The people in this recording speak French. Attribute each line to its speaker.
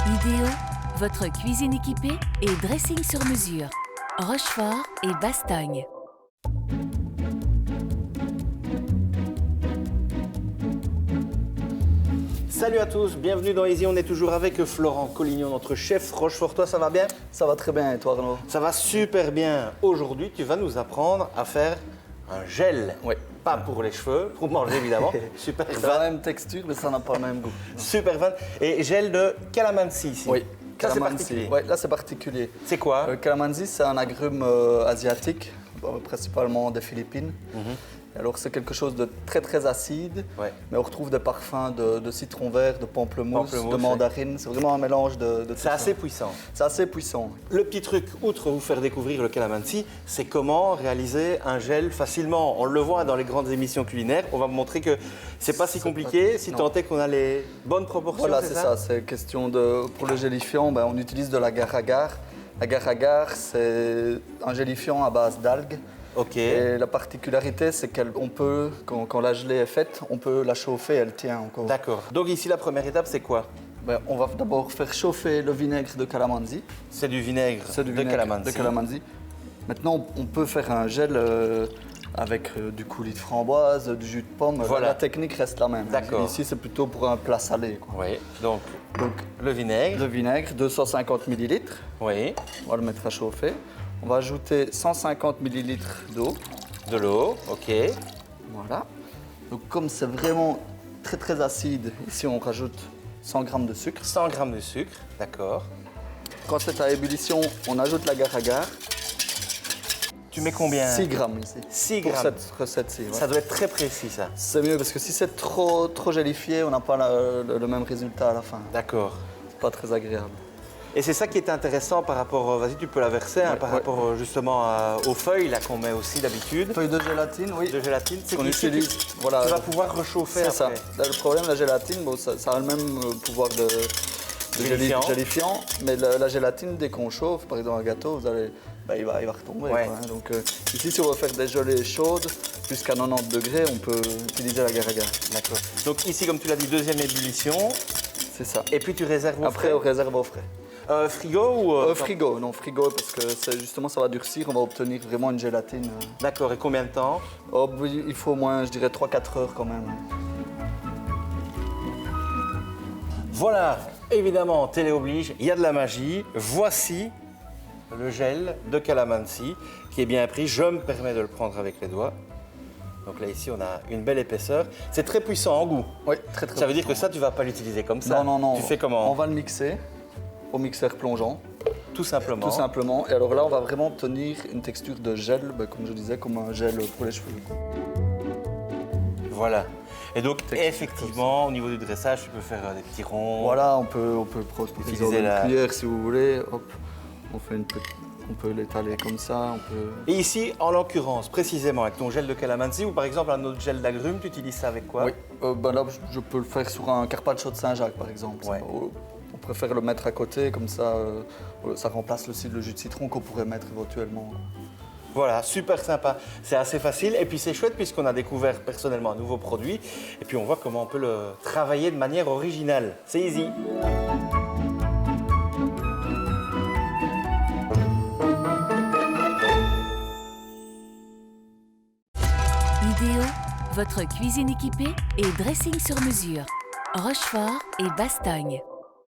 Speaker 1: Idéo, votre cuisine équipée et dressing sur mesure. Rochefort et Bastogne.
Speaker 2: Salut à tous, bienvenue dans Easy. On est toujours avec Florent Collignon, notre chef rochefortois. Ça va bien?
Speaker 3: Ça va très bien et toi Arnaud?
Speaker 2: Ça va super bien. Aujourd'hui, tu vas nous apprendre à faire un gel.
Speaker 3: Oui.
Speaker 2: Pas pour les cheveux, pour manger évidemment. Super
Speaker 3: C'est la
Speaker 2: fun.
Speaker 3: même texture mais ça n'a pas le même goût.
Speaker 2: Super fun. Et gel de calamansi ici.
Speaker 3: Oui.
Speaker 2: Ça, c'est
Speaker 3: Calamansi.
Speaker 2: particulier.
Speaker 3: Ouais, là c'est particulier.
Speaker 2: C'est quoi?
Speaker 3: Calamansi c'est un agrume asiatique, principalement des Philippines. Et alors c'est quelque chose de très acide,
Speaker 2: Ouais.
Speaker 3: mais on retrouve des parfums de citron vert, de pamplemousse,
Speaker 2: Pamplemousse,
Speaker 3: de mandarine. C'est vraiment un mélange de tout
Speaker 2: C'est
Speaker 3: ça.
Speaker 2: assez puissant.
Speaker 3: C'est assez puissant.
Speaker 2: Le petit truc, outre vous faire découvrir le calamansi, c'est comment réaliser un gel facilement. On le voit dans les grandes émissions culinaires. On va vous montrer que c'est pas si compliqué, si
Speaker 3: non.
Speaker 2: tant est qu'on a les bonnes proportions.
Speaker 3: Voilà, c'est ça. C'est question de. Pour le gélifiant, on utilise de l'agar-agar. L'agar-agar, c'est un gélifiant à base d'algues.
Speaker 2: Ok.
Speaker 3: Et la particularité, c'est qu'on peut, quand la gelée est faite, on peut la chauffer, elle tient encore.
Speaker 2: D'accord. Donc ici, la première étape, c'est quoi?
Speaker 3: On va d'abord faire chauffer le vinaigre de calamansi.
Speaker 2: C'est du vinaigre,
Speaker 3: C'est du
Speaker 2: de
Speaker 3: vinaigre
Speaker 2: calamansi.
Speaker 3: de calamansi. Maintenant, on peut faire un gel avec du coulis de framboise, du jus de pomme.
Speaker 2: Voilà.
Speaker 3: La technique reste la même.
Speaker 2: D'accord.
Speaker 3: Ici, c'est plutôt pour un plat salé, quoi.
Speaker 2: Oui. Donc,
Speaker 3: Donc,
Speaker 2: le vinaigre.
Speaker 3: le vinaigre, 250 ml.
Speaker 2: Oui.
Speaker 3: On va le mettre à chauffer. On va ajouter 150 ml d'eau.
Speaker 2: De l'eau. Ok.
Speaker 3: Voilà. Donc comme c'est vraiment très acide, ici on rajoute 100 g de sucre.
Speaker 2: 100 g de sucre. D'accord.
Speaker 3: Quand c'est à ébullition, on ajoute l'agar-agar.
Speaker 2: Tu mets combien?
Speaker 3: 6 g ici.
Speaker 2: 6
Speaker 3: Pour
Speaker 2: grammes.
Speaker 3: cette recette-ci. ouais.
Speaker 2: Ça doit être très précis, ça.
Speaker 3: C'est mieux parce que si c'est trop gélifié, on n'a pas le même résultat à la fin.
Speaker 2: D'accord.
Speaker 3: C'est pas très agréable.
Speaker 2: Et c'est ça qui est intéressant par rapport, vas-y, tu peux la verser, hein,
Speaker 3: Ouais,
Speaker 2: par
Speaker 3: ouais.
Speaker 2: rapport justement aux feuilles là qu'on met aussi d'habitude.
Speaker 3: Feuille de gélatine, oui.
Speaker 2: De gélatine, c'est
Speaker 3: Qu'on
Speaker 2: qu'ici,
Speaker 3: utilise.
Speaker 2: tu
Speaker 3: Voilà.
Speaker 2: vas pouvoir réchauffer
Speaker 3: C'est ça.
Speaker 2: après.
Speaker 3: Là, le problème, la gélatine, ça a le même pouvoir de
Speaker 2: Gélifiant.
Speaker 3: gélifiant, mais la gélatine, dès qu'on chauffe, par exemple un gâteau, il va retomber.
Speaker 2: Ouais.
Speaker 3: Quoi, hein. Donc ici, si on veut faire des gelées chaudes, jusqu'à 90 degrés, on peut utiliser l'agar-agar.
Speaker 2: D'accord. Donc ici, comme tu l'as dit, deuxième ébullition.
Speaker 3: C'est ça.
Speaker 2: Et puis tu réserves au
Speaker 3: Après,
Speaker 2: frais.
Speaker 3: on réserve au frais.
Speaker 2: Frigo ou
Speaker 3: Frigo, non, frigo, parce que justement, ça va durcir, on va obtenir vraiment une gélatine.
Speaker 2: D'accord. Et combien de temps?
Speaker 3: Oh, oui, il faut au moins, je dirais, 3-4 heures quand même.
Speaker 2: Voilà. Évidemment, télé oblige, il y a de la magie. Voici le gel de calamansi qui est bien pris. Je me permets de le prendre avec les doigts. Donc là, ici, on a une belle épaisseur. C'est très puissant en goût.
Speaker 3: Oui, très
Speaker 2: Ça veut dire que ça, tu vas pas l'utiliser comme ça.
Speaker 3: Non.
Speaker 2: Tu fais comment?
Speaker 3: On va le mixer au mixeur plongeant.
Speaker 2: Tout simplement.
Speaker 3: Tout simplement. Et alors là, on va vraiment obtenir une texture de gel, comme je disais, comme un gel pour les cheveux.
Speaker 2: Voilà. Et donc,
Speaker 3: Texture
Speaker 2: effectivement, au niveau du dressage, tu peux faire des petits ronds.
Speaker 3: Voilà, on peut
Speaker 2: Utiliser
Speaker 3: une
Speaker 2: la-
Speaker 3: cuillère si vous voulez. Hop, on peut l'étaler comme ça.
Speaker 2: Et ici, en l'occurrence, précisément avec ton gel de calamansi ou par exemple un autre gel d'agrumes, tu utilises ça avec quoi?
Speaker 3: Oui. Là, je peux le faire sur un carpaccio de Saint-Jacques, par exemple.
Speaker 2: Ouais.
Speaker 3: On préfère le mettre à côté, comme ça, ça remplace le jus de citron qu'on pourrait mettre éventuellement.
Speaker 2: Voilà, super sympa. C'est assez facile et puis c'est chouette puisqu'on a découvert personnellement un nouveau produit et puis on voit comment on peut le travailler de manière originale. C'est easy.
Speaker 1: Idéo, votre cuisine équipée et dressing sur mesure. Rochefort et Bastogne.